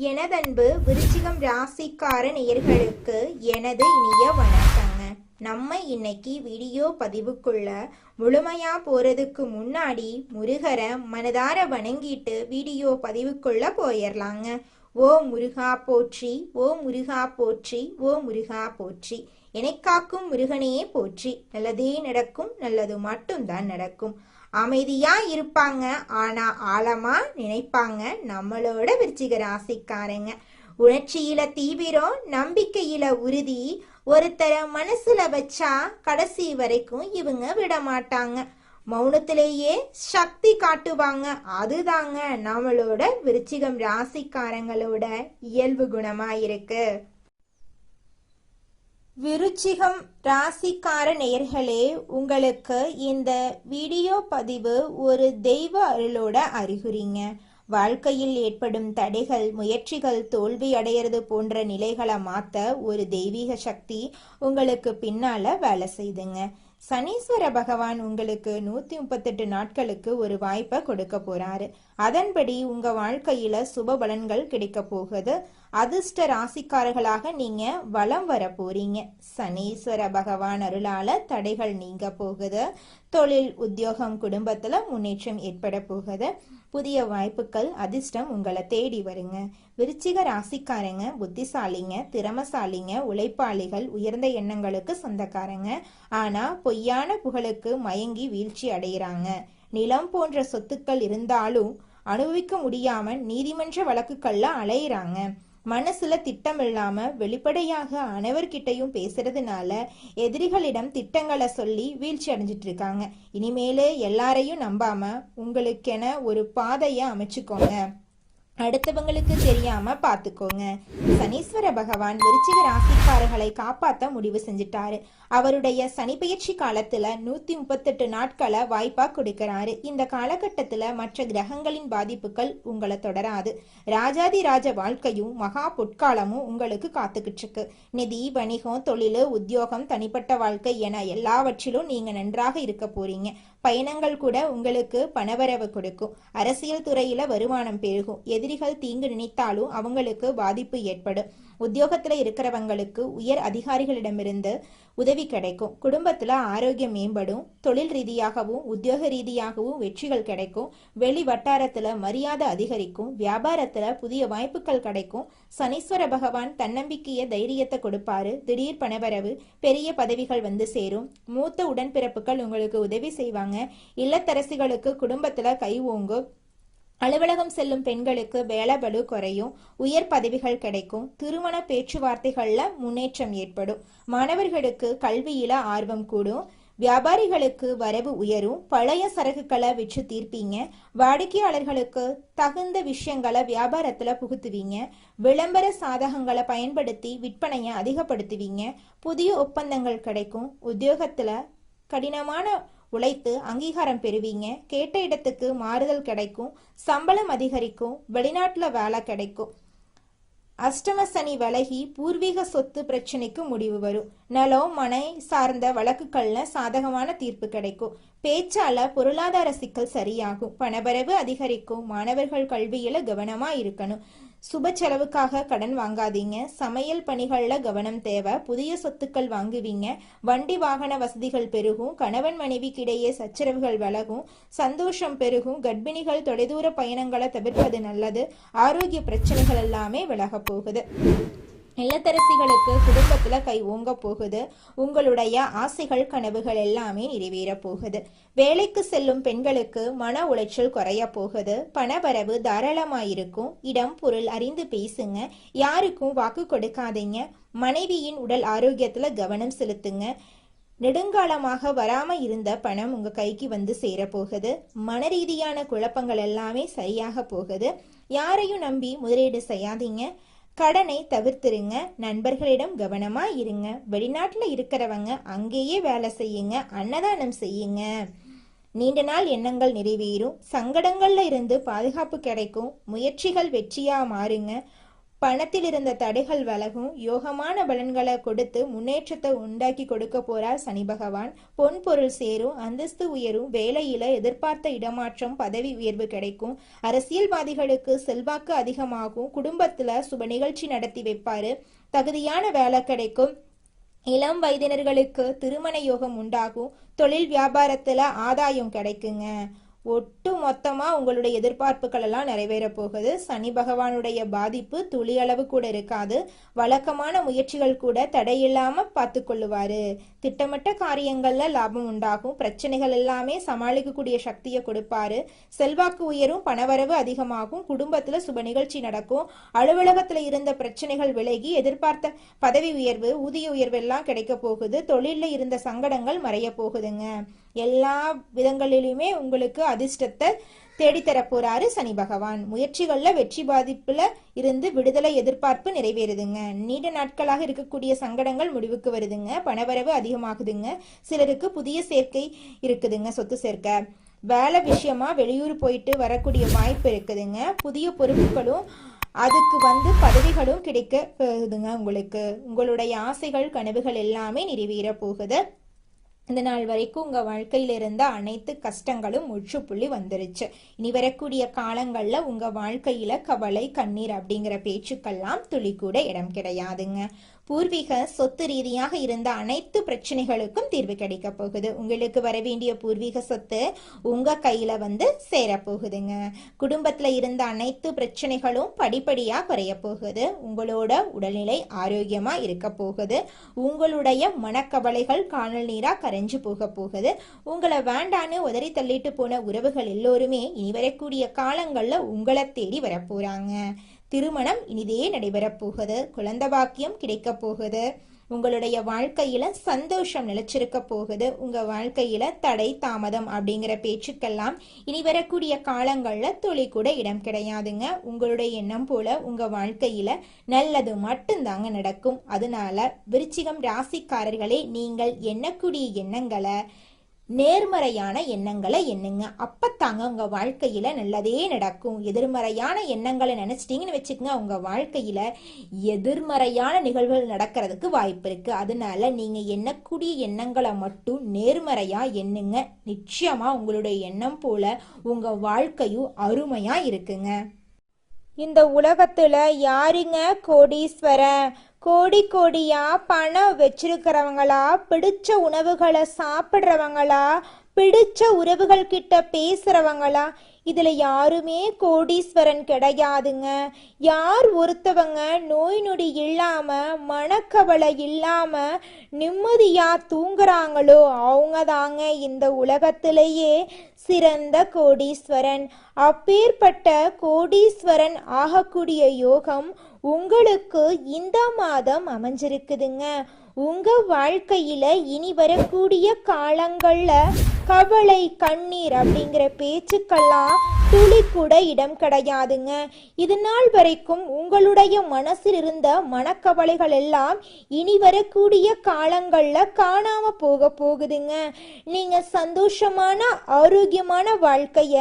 எனதன்பு விருச்சிகம் ராசிக்கார நேயர்களுக்கு எனது இனிய வணக்கங்க. நம்ம இன்னைக்கு வீடியோ பதிவுக்குள்ள முழுமையா போறதுக்கு முன்னாடி முருகரை மனதார வணங்கிட்டு வீடியோ பதிவுக்குள்ள போயிடலாங்க. ஓ முருகா போற்றி, ஓ முருகா போற்றி, ஓ முருகா போற்றி. எனக்காக்கும் முருகனே போற்றி. நல்லதே நடக்கும், நல்லது மட்டும்தான் நடக்கும். அமைதியா இருப்பாங்க, ஆனா ஆழமா நினைப்பாங்க நம்மளோட விருச்சிக ராசிக்காரங்க. உணர்ச்சியில தீவிரம், நம்பிக்கையில உறுதி. ஒருத்தர மனசுல வச்சா கடைசி வரைக்கும் இவங்க விட மாட்டாங்க. மௌனத்திலேயே சக்தி காட்டுவாங்க. அதுதாங்க நம்மளோட விருச்சிகம் ராசிக்காரங்களோட இயல்பு குணமா இருக்கு. விருச்சிகம் ராசிக்கார நேயர்களே, உங்களுக்கு இந்த வீடியோ பதிவு ஒரு தெய்வ அருளோட அறிகுறிங்க. வாழ்க்கையில் ஏற்படும் தடைகள், முயற்சிகள் தோல்வி அடையிறது போன்ற நிலைகளை மாற்ற ஒரு தெய்வீக சக்தி உங்களுக்கு பின்னால வேலை செய்துங்க. சனீஸ்வர பகவான் உங்களுக்கு 138 நாட்களுக்கு ஒரு வாய்ப்பை கொடுக்க போறாரு. அதன்படி உங்க வாழ்க்கையில சுப பலன்கள் கிடைக்க போகுது. அதிர்ஷ்ட ராசிக்காரர்களாக நீங்க வலம் வர போறீங்க. சனீஸ்வர பகவான் அருளால தடைகள் நீங்க போகுது. தொழில், உத்தியோகம், குடும்பத்துல முன்னேற்றம் ஏற்பட போகுது. புதிய வாய்ப்புகள், அதிர்ஷ்டம் உங்களை தேடி வருங்க. விருச்சிக ராசிக்காரங்க புத்திசாலிங்க, திறமசாலிங்க, உழைப்பாளிகள், உயர்ந்த எண்ணங்களுக்கு சொந்தக்காரங்க. ஆனா பொய்யான புகழுக்கு மயங்கி வீழ்ச்சி அடைகிறாங்க. நிலம் போன்ற சொத்துக்கள் இருந்தாலும் அனுபவிக்க முடியாம நீதிமன்ற வழக்குகள்ல அலையிறாங்க. மனசுல திட்டம் இல்லாம வெளிப்படையாக அனைவர்கிட்டையும் பேசுறதுனால எதிரிகளிடம் திட்டங்களை சொல்லி வீழ்ச்சி அடைஞ்சிட்டு இருக்காங்க. இனிமேலே எல்லாரையும் நம்பாம உங்களுக்கென ஒரு பாதையை அமைச்சுக்கோங்க. அடுத்தவங்களுக்கு தெரியாம பாத்துக்கோங்க. சனீஸ்வர பகவான் விருச்சிக ராசிக்காரர்களை காப்பாத்த முடிவு செஞ்சிட்டாரு. அவருடைய சனி பயிற்சி காலத்துல 138 நாட்களை வாய்ப்பா கொடுக்கிறாரு. இந்த காலகட்டத்துல மற்ற கிரகங்களின் பாதிப்புகள் உங்களை தொடராது. ராஜாதி ராஜ வாழ்க்கையும் மகா பொற்காலமும் உங்களுக்கு காத்துக்கிட்டு இருக்கு. நிதி, வணிகம், தொழில், உத்தியோகம், தனிப்பட்ட வாழ்க்கை என எல்லாவற்றிலும் நீங்க நன்றாக இருக்க போறீங்க. பயணங்கள் கூட உங்களுக்கு பணவரவு கொடுக்கும். அரசியல் துறையில வருமானம் பெருகும். எதிரிகள் தீங்கு நினைத்தாலும் அவங்களுக்கு பாதிப்பு ஏற்படும். உத்தியோகத்துல இருக்கிறவங்களுக்கு உயர் அதிகாரிகளிடமிருந்து உதவி கிடைக்கும். குடும்பத்துல ஆரோக்கியம் மேம்படும். தொழில் ரீதியாகவும் உத்தியோக ரீதியாகவும் வெற்றிகள் கிடைக்கும். வெளி வட்டாரத்துல மரியாதை அதிகரிக்கும். வியாபாரத்துல புதிய வாய்ப்புகள் கிடைக்கும். சனீஸ்வர பகவான் தன்னம்பிக்கைய தைரியத்தை கொடுப்பாரு. திடீர் பணவரவு, பெரிய பதவிகள் வந்து சேரும். மூத்த உடன்பிறப்புகள் உங்களுக்கு உதவி செய்வாங்க. இல்லத்தரசிகளுக்கு குடும்பத்துல கை ஓங்கும். அலுவலகம் செல்லும் பெண்களுக்கு வேலை பளு குறையும். உயர் பதவிகள் கிடைக்கும். திருமண பேச்சுவார்த்தைகள்ல முன்னேற்றம் ஏற்படும். மாணவர்களுக்கு கல்வியில ஆர்வம் கூடும். வியாபாரிகளுக்கு வரவு உயரும். பழைய சரக்குகளை விற்று தீர்ப்பீங்க. வாடிக்கையாளர்களுக்கு தகுந்த விஷயங்களை வியாபாரத்துல புகுத்துவீங்க. விளம்பர சாதகங்களை பயன்படுத்தி விற்பனையை அதிகப்படுத்துவீங்க. புதிய ஒப்பந்தங்கள் கிடைக்கும். உத்தியோகத்துல கடினமான உழைத்து அங்கீகாரம் பெறுவீங்க. கேட்ட இடத்துக்கு மாறுதல் கிடைக்கும். சம்பளம் அதிகரிக்கும். வெளிநாட்டுல வேலை கிடைக்கும். அஷ்டம சனி விலகி பூர்வீக சொத்து பிரச்சனைக்கு முடிவு வரும். நிலம், மனை சார்ந்த வழக்குகள்ல சாதகமான தீர்ப்பு கிடைக்கும். பேச்சால பொருளாதார சிக்கல் சரியாகும். பணவரவு அதிகரிக்கும். மாணவர்கள் கல்வியில கவனமா இருக்கணும். சுப செலவுக்காக கடன் வாங்காதீங்க. சமையல் பணிகள்ல கவனம் தேவை. புதிய சொத்துக்கள் வாங்குவீங்க. வண்டி வாகன வசதிகள் பெருகும். கணவன் மனைவிக்கிடையே சச்சரவுகள் விலகும். சந்தோஷம் பெருகும். கர்ப்பிணிகள் தொலைதூர பயணங்களை தவிர்ப்பது நல்லது. ஆரோக்கிய பிரச்சனைகள் எல்லாமே விலக போகுது. இல்லத்தரசிகளுக்கு குடும்பத்துல கை ஓங்க போகுது. உங்களுடைய ஆசைகள், கனவுகள் எல்லாமே நிறைவேற போகுது. வேலைக்கு செல்லும் பெண்களுக்கு மன உளைச்சல் குறைய போகுது. பணவரவு தாராளமாயிருக்கும். இடம், பொருள் அறிந்து பேசுங்க. யாருக்கும் வாக்கு கொடுக்காதீங்க. மனைவியின் உடல் ஆரோக்கியத்துல கவனம் செலுத்துங்க. நெடுங்காலமாக வராம இருந்த பணம் உங்க கைக்கு வந்து சேரப்போகுது. மன ரீதியான குழப்பங்கள் எல்லாமே சரியாக போகுது. யாரையும் நம்பி முதலீடு செய்யாதீங்க. கடனை தவிர்த்துருங்க. நண்பர்களிடம் கவனமா இருங்க. வெளிநாட்டுல இருக்கிறவங்க அங்கேயே வேலை செய்யுங்க. அன்னதானம் செய்யுங்க. நீண்ட நாள் எண்ணங்கள் நிறைவேறும். சங்கடங்கள்ல இருந்து பாதுகாப்பு கிடைக்கும். முயற்சிகள் வெற்றியா மாறுங்க. பணத்தில் இருந்த தடைகள் விலகும். யோகமான பலன்களை கொடுத்து முன்னேற்றத்தை உண்டாக்கி கொடுக்க போறார் சனி பகவான். பொன் பொருள் சேரும், அந்தஸ்து உயரும், வேலையில எதிர்பார்த்த இடமாற்றம், பதவி உயர்வு கிடைக்கும். அரசியல்வாதிகளுக்கு செல்வாக்கு அதிகமாகும். குடும்பத்துல சுப நிகழ்ச்சி நடத்தி வைப்பாரு. தகுதியான வேலை கிடைக்கும். இளம் வயதினர்களுக்கு திருமண யோகம் உண்டாகும். தொழில் வியாபாரத்துல ஆதாயம் கிடைக்குங்க. ஒட்டு மொத்தமா உங்களுடைய எதிர்பார்ப்புகள் எல்லாம் நிறைவேற போகுது. சனி பகவானுடைய பாதிப்பு துளி அளவு கூட இருக்காது. வழக்கமான முயற்சிகள் கூட தடையில்லாம பார்த்து கொள்ளுவாரு. திட்டமிட்ட காரியங்கள்ல லாபம் உண்டாகும். பிரச்சனைகள் எல்லாமே சமாளிக்கக்கூடிய சக்தியை கொடுப்பாரு. செல்வாக்கு உயரும், பணவரவு அதிகமாகும். குடும்பத்துல சுப நிகழ்ச்சி நடக்கும். அலுவலகத்துல இருந்த பிரச்சனைகள் விலகி எதிர்பார்த்த பதவி உயர்வு, ஊதிய உயர்வு எல்லாம் கிடைக்க போகுது. தொழில இருந்த சங்கடங்கள் மறைய போகுதுங்க. எல்லா விதங்களிலுமே உங்களுக்கு அதிர்ஷ்டத்தை தேடித்தர போறாரு சனி பகவான். முயற்சிகள்ல வெற்றி பாதிப்புல இருந்து விடுதலை எதிர்பார்ப்பு நிறைவேறுதுங்க. நீண்ட நாட்களாக இருக்கக்கூடிய சங்கடங்கள் முடிவுக்கு வருதுங்க. பணவரவு அதிகமாகுதுங்க. சிலருக்கு புதிய சேர்க்கை இருக்குதுங்க, சொத்து சேர்க்கை. வேலை விஷயமா வெளியூர் போயிட்டு வரக்கூடிய வாய்ப்பு இருக்குதுங்க. புதிய பொறுப்புகளும் அதுக்கு பதவிகளும் கிடைக்க போகுதுங்க. உங்களுடைய ஆசைகள் கனவுகள் எல்லாமே நிறைவேற போகுது. இந்த நாள் வரைக்கும் உங்க வாழ்க்கையில இருந்த அனைத்து கஷ்டங்களும் முற்றுப்புள்ளி வந்துருச்சு. இனி வரக்கூடிய காலங்கள்ல உங்க வாழ்க்கையில கவலை, கண்ணீர் அப்படிங்கிற பேச்சுக்கெல்லாம் துளி கூட இடம் கிடையாதுங்க. பூர்வீக சொத்து ரீதியாக இருந்த அனைத்து பிரச்சனைகளுக்கும் தீர்வு கிடைக்க போகுது. உங்களுக்கு வர வேண்டிய பூர்வீக சொத்து உங்க கையில சேரப்போகுதுங்க. குடும்பத்துல இருந்த அனைத்து பிரச்சனைகளும் படிப்படியா குறைய போகுது. உங்களோட உடல்நிலை ஆரோக்கியமா இருக்க போகுது. உங்களுடைய மனக்கவலைகள் காணல் நீரா கரைஞ்சு போகுது. உங்களை வேண்டான்னு உதறி தள்ளிட்டு போன உறவுகள் எல்லோருமே இனி வரக்கூடிய காலங்கள்ல உங்களை தேடி வரப்போறாங்க. திருமணம் இனிதே நடைபெறப் போகுது. குழந்தை பாக்கியம் கிடைக்க போகுது. உங்களுடைய வாழ்க்கையில சந்தோஷம் நிலைச்சிருக்க போகுது. உங்க வாழ்க்கையில தடை, தாமதம் அப்படிங்கிற பேச்சுக்கெல்லாம் இனி வரக்கூடிய காலங்கள்ல துளி கூட இடம் கிடையாதுங்க. உங்களுடைய எண்ணம் போல உங்க வாழ்க்கையில நல்லது மட்டும்தாங்க நடக்கும். அதனால விருச்சிகம் ராசிக்காரர்களே, நீங்கள் எண்ணக்கூடிய எண்ணங்களை நேர்மறையான எண்ணங்களை எண்ணுங்க. அப்பத்தாங்க உங்க வாழ்க்கையில நல்லதே நடக்கும். எதிர்மறையான எண்ணங்களை நினைச்சிட்டீங்கன்னு வச்சுக்கோங்க, உங்க வாழ்க்கையில எதிர்மறையான நிகழ்வுகள் நடக்கிறதுக்கு வாய்ப்பு இருக்கு. அதனால நீங்க எண்ணக்கூடிய எண்ணங்களை மட்டும் நேர்மறையா எண்ணுங்க. நிச்சயமா உங்களுடைய எண்ணம் போல உங்க வாழ்க்கையும் அருமையா இருக்குங்க. இந்த உலகத்துல யாருங்க கோடீஸ்வரன்? கோடி கோடியா பணம் வச்சிருக்கிறவங்களா, பிடிச்ச உணவுகளை சாப்பிட்றவங்களா, பிடிச்ச உறவுகள் கிட்ட பேசுறவங்களா? இதுல யாருமே கோடீஸ்வரன் கிடையாதுங்க. யார் ஒருத்தவங்க நோய் நொடி இல்லாம, மனக்கவலை இல்லாம நிம்மதியா தூங்குறாங்களோ அவங்க தாங்க இந்த உலகத்திலேயே சிறந்த கோடீஸ்வரன். அப்பேற்பட்ட கோடீஸ்வரன் ஆகக்கூடிய யோகம் உங்களுக்கு இந்த மாதம் அமைஞ்சிருக்குதுங்க. உங்க வாழ்க்கையில இனி வரக்கூடிய காலங்கள்ல கவலை, கண்ணீர் அப்படிங்கிற பேச்சுக்கெல்லாம் துளி கூட இடம் கிடையாதுங்க. இது நாள் வரைக்கும் உங்களுடைய மனசில் இருந்த மனக்கவலைகள் எல்லாம் இனி வரக்கூடிய காலங்கள்ல காணாம போகுதுங்க. நீங்க சந்தோஷமான, ஆரோக்கியமான வாழ்க்கைய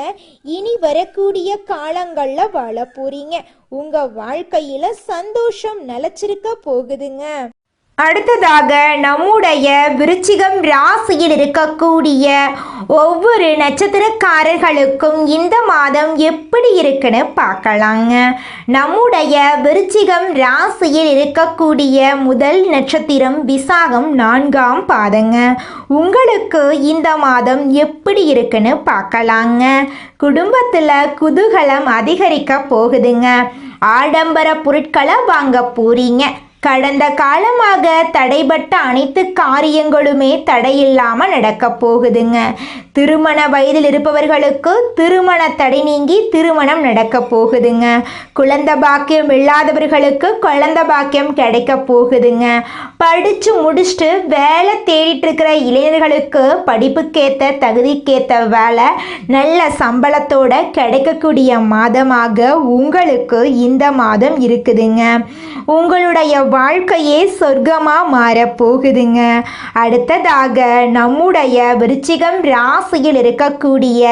இனி வரக்கூடிய காலங்கள்ல வாழ போறீங்க. உங்க வாழ்க்கையில சந்தோஷம் நிலைச்சிருக்க போகுதுங்க. அடுத்ததாக நம்முடைய விருச்சிகம் ராசியில் இருக்கக்கூடிய ஒவ்வொரு நட்சத்திரக்காரர்களுக்கும் இந்த மாதம் எப்படி இருக்குன்னு பார்க்கலாங்க. நம்முடைய விருச்சிகம் ராசியில் இருக்கக்கூடிய முதல் நட்சத்திரம் விசாகம் 4ஆம் பாதங்க. உங்களுக்கு இந்த மாதம் எப்படி இருக்குன்னு பார்க்கலாங்க. குடும்பத்தில் குதூகலம் அதிகரிக்க போகுதுங்க. ஆடம்பர பொருட்களை வாங்க போறீங்க. கடந்த காலமாக தடைபட்ட அனைத்து காரியங்களுமே தடையில்லாமல் நடக்க போகுதுங்க. திருமண வயதில் இருப்பவர்களுக்கு திருமண தடை நீங்கி திருமணம் நடக்க போகுதுங்க. குழந்தை பாக்கியம் இல்லாதவர்களுக்கு குழந்தை பாக்கியம் கிடைக்க போகுதுங்க. படித்து முடிச்சுட்டு வேலை தேடிட்டு இருக்கிற இளைஞர்களுக்கு படிப்புக்கேற்ற தகுதிக்கேற்ற வேலை நல்ல சம்பளத்தோட கிடைக்கக்கூடிய மாதமாக உங்களுக்கு இந்த மாதம் இருக்குதுங்க. உங்களுடைய வாழ்க்கையே சொர்க்கமாக மாறப்போகுதுங்க. அடுத்ததாக நம்முடைய விருச்சிகம் ராசியில் இருக்கக்கூடிய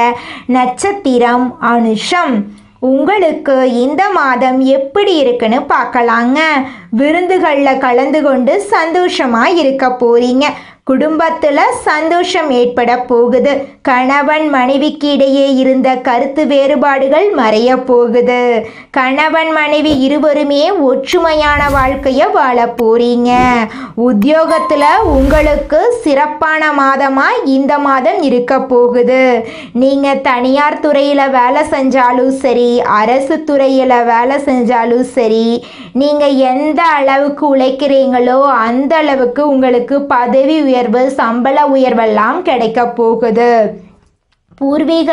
நட்சத்திரம் அனுஷம். உங்களுக்கு இந்த மாதம் எப்படி இருக்குன்னு பார்க்கலாங்க. விருந்துகளில் கலந்து கொண்டு சந்தோஷமா இருக்க போறீங்க. குடும்பத்துல சந்தோஷம் ஏற்பட போகுது. கணவன் மனைவிக்கு இடையே இருந்த கருத்து வேறுபாடுகள் மறைய போகுது. கணவன் மனைவி இருவருமே ஒற்றுமையான வாழ்க்கைய வாழ போறீங்க. உத்தியோகத்துல உங்களுக்கு சிறப்பான மாதமா இந்த மாதம் இருக்க போகுது. நீங்க தனியார் துறையில வேலை செஞ்சாலும் சரி, அரசு துறையில வேலை செஞ்சாலும் சரி, நீங்க எந்த அளவுக்கு உழைக்கிறீங்களோ அந்த அளவுக்கு உங்களுக்கு பதவி உயர்வு, சம்பள உயர்வெல்லாம் கிடைக்க போகுது. பூர்வீக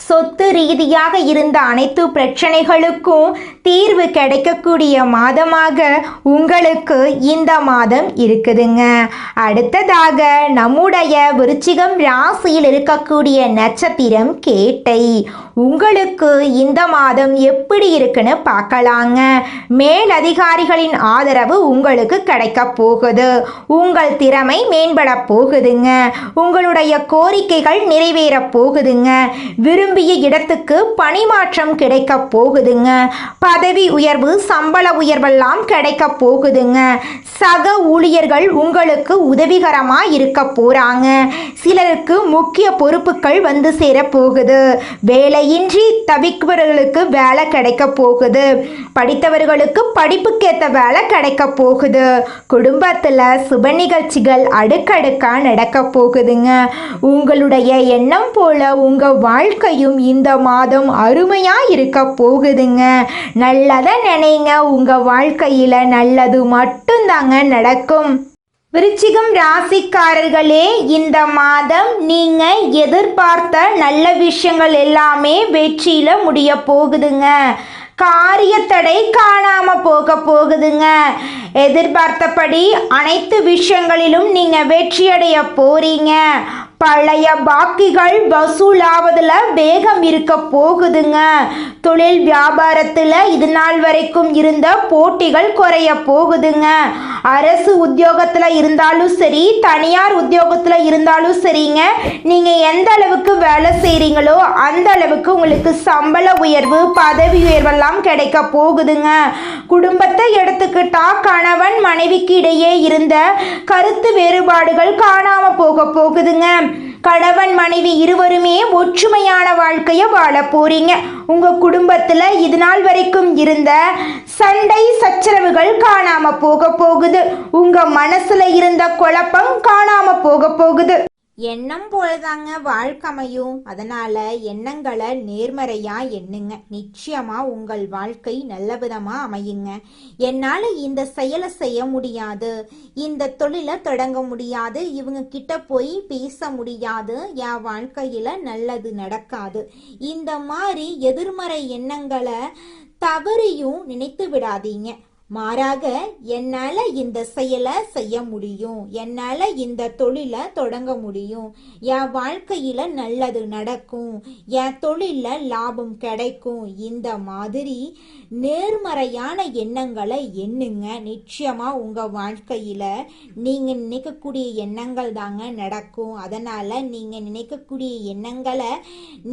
சொத்து ரீதியாக இருந்த அனைத்து பிரச்சனைகளுக்கும் தீர்வு கிடைக்கக்கூடிய மாதமாக உங்களுக்கு இந்த மாதம் இருக்குதுங்க. அடுத்ததாக நம்முடைய விருச்சிகம் ராசியில் இருக்கக்கூடிய நட்சத்திரம் கேட்டை. உங்களுக்கு இந்த மாதம் எப்படி இருக்குன்னு பார்க்கலாங்க. மேலதிகாரிகளின் ஆதரவு உங்களுக்கு கிடைக்க போகுது. உங்கள் திறமை மேம்பட போகுதுங்க. உங்களுடைய கோரிக்கைகள் நிறைவேற போகுதுங்க. விரும்பிய இடத்துக்கு பணிமாற்றம் கிடைக்க போகுதுங்க. பதவி உயர்வு, சம்பள உயர்வெல்லாம் கிடைக்க போகுதுங்க. சக ஊழியர்கள் உங்களுக்கு உதவிகரமா இருக்க போறாங்க. சிலருக்கு முக்கிய பொறுப்புகள் வந்து சேர போகுது. வேலையின்றி தவிப்பவர்களுக்கு வேலை கிடைக்க போகுது. படித்தவர்களுக்கு படிப்புக்கேற்ற வேலை கிடைக்க போகுது. குடும்பத்துல சுப நிகழ்ச்சிகள் அடுக்கடுக்கா நடக்க போகுதுங்க. உங்களுடைய எண்ணம் போல உங்க வாழ்க்கையும் இந்த மாதம் அருமையா இருக்க போகுதுங்க. நல்லதை நினைங்க. உங்க வாழ்க்கையில நல்லது மட்டும்தாங்க நடக்கும். விருச்சிகம் ராசிக்காரர்களே, இந்த மாதம் நீங்க எதிர்பார்த்த நல்ல விஷயங்கள் எல்லாமே வெற்றியில முடிய போகுதுங்க. காரியத்தடை காணாம போக போகுதுங்க. எதிர்பார்த்தபடி அனைத்து விஷயங்களிலும் நீங்க வெற்றியடைய போறீங்க. பழைய பாக்கிகள் வசூலாவதுல வேகம் இருக்க போகுதுங்க. தொழில் வியாபாரத்துல இது நாள் வரைக்கும் இருந்த போட்டிகள் குறைய போகுதுங்க. அரசு உத்தியோகத்துல இருந்தாலும் சரி, தனியார் உத்தியோகத்துல இருந்தாலும் சரிங்க, நீங்க எந்த அளவுக்கு வேலை செய்றீங்களோ அந்த அளவுக்கு உங்களுக்கு சம்பள உயர்வு, பதவி உயர்வெல்லாம் கிடைக்க போகுதுங்க. குடும்பத்தை எடுத்துக்கிட்டா கணவன் மனைவிக்கு இடையே இருந்த கருத்து வேறுபாடுகள் காணாம போக போகுதுங்க. கணவன் மனைவி இருவருமே ஒற்றுமையான வாழ்க்கைய வாழ போறீங்க. உங்க குடும்பத்துல இது நாள் வரைக்கும் இருந்த சண்டை சச்சரவுகள் காணாம போக போகுது. உங்க மனசுல இருந்த குழப்பம் காணாம போக போகுது. எண்ணம் போலதாங்க வாழ்க்கையும். அதனால எண்ணங்களை நேர்மறையா எண்ணுங்க. நிச்சயமா உங்கள் வாழ்க்கை நல்ல விதமா அமையுங்க. என்னால இந்த செயலை செய்ய முடியாது, இந்த தொழிலை தொடங்க முடியாது, இவங்க கிட்ட போய் பேச முடியாது, என் வாழ்க்கையில நல்லது நடக்காது, இந்த மாதிரி எதிர்மறை எண்ணங்களை தவறியும் நினைத்து விடாதீங்க. மாறாக என்னால இந்த செயலை செய்ய முடியும், என்னால இந்த தொழிலை தொடங்க முடியும், என் வாழ்க்கையில நல்லது நடக்கும், என் தொழில லாபம் கிடைக்கும், இந்த மாதிரி நேர்மறையான எண்ணங்களை எண்ணுங்க. நிச்சயமா உங்க வாழ்க்கையில நீங்க நினைக்கக்கூடிய எண்ணங்கள் தாங்க நடக்கும். அதனால நீங்க நினைக்கக்கூடிய எண்ணங்களை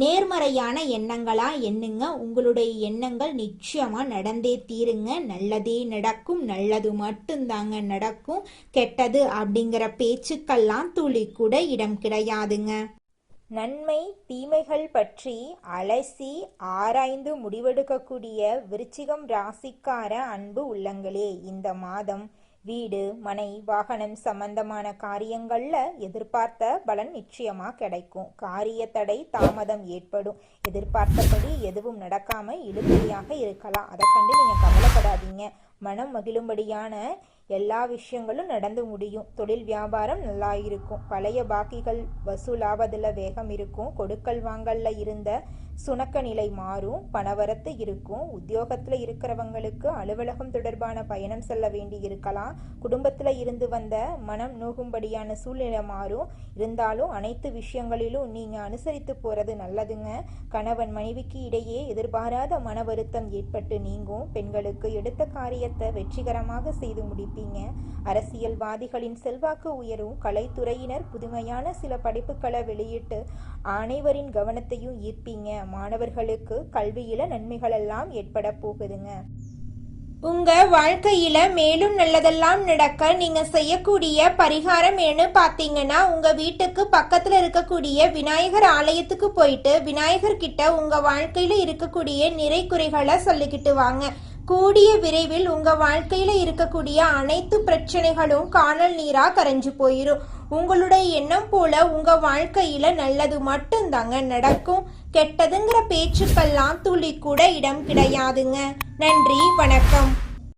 நேர்மறையான எண்ணங்களா எண்ணுங்க. உங்களுடைய எண்ணங்கள் நிச்சயமா நடந்தே தீருங்க. நல்லதே நடக்கும். நல்லது மட்டும்தாங்க நடக்கும். கெட்டது அப்படிங்கிற பேச்சுக்கெல்லாம் துளி கூட இடம் கிடையாதுங்க. நன்மை தீமைகள் பற்றி அலசி ஆராய்ந்து முடிவெடுக்கக்கூடிய விருச்சிகம் ராசிக்கார அன்பு உள்ளங்களே, இந்த மாதம் வீடு, மனை, வாகனம் சம்பந்தமான காரியங்கள்ல எதிர்பார்த்த பலன் நிச்சயமா கிடைக்கும். காரிய தடை தாமதம் ஏற்படும். எதிர்பார்த்தபடி எதுவும் நடக்காம இழுபறியாக இருக்கலாம். அதை கண்டு நீங்க கவலைப்படாதீங்க. மனம் மகிழும்படியான எல்லா விஷயங்களும் நடந்து முடியும். தொழில் வியாபாரம் நல்லா இருக்கும். பழைய பாக்கிகள் வசூலாவதில் வேகம் இருக்கும். கொடுக்கல் வாங்கல்ல இருந்த சுணக்க நிலை மாறும். பணவரத்து இருக்கும். உத்தியோகத்துல இருக்கிறவங்களுக்கு அலுவலகம் தொடர்பான பயணம் செல்ல வேண்டி இருக்கலாம். குடும்பத்துல இருந்து வந்த மனம் நோகும்படியான சூழ்நிலை மாறும். இருந்தாலும் அனைத்து விஷயங்களிலும் நீங்க அனுசரித்து போறது நல்லதுங்க. கணவன் மனைவிக்கு இடையே எதிர்பாராத மன வருத்தம் ஏற்பட்டு நீங்கும். பெண்களுக்கு எடுத்த காரியத்தை வெற்றிகரமாக செய்து முடிப்பீங்க. அரசியல்வாதிகளின் செல்வாக்கு உயரும். கலைத்துறையினர் புதுமையான சில படைப்புகளை வெளியிட்டு அனைவரின் கவனத்தையும் ஈர்ப்பீங்க. மாணவர்களுக்கு கல்வியில நன்மைகள் எல்லாம் ஏற்பட போகுதுங்க. உங்க வாழ்க்கையில மேலும் நல்லதெல்லாம் நடக்க நீங்க செய்யக்கூடிய பரிகாரம் என்ன பாத்தீங்கன்னா, உங்க வீட்டுக்கு பக்கத்துல இருக்கக்கூடிய விநாயகர் ஆலயத்துக்கு போயிட்டு விநாயகர் கிட்ட உங்க வாழ்க்கையில இருக்கக்கூடிய நிறை குறைகளை சொல்லிக்கிட்டு வாங்க. கூடிய விரைவில் உங்க வாழ்க்கையில இருக்கக்கூடிய அனைத்து பிரச்சனைகளும் காணல் நீரா கரைஞ்சு போயிரும். உங்களுடைய எண்ணம் போல உங்க வாழ்க்கையில நல்லது மட்டும்தாங்க நடக்கும். கெட்டதுங்கிற பேச்சுக்கெல்லாம் துளி கூட இடம் கிடையாதுங்க. நன்றி, வணக்கம்.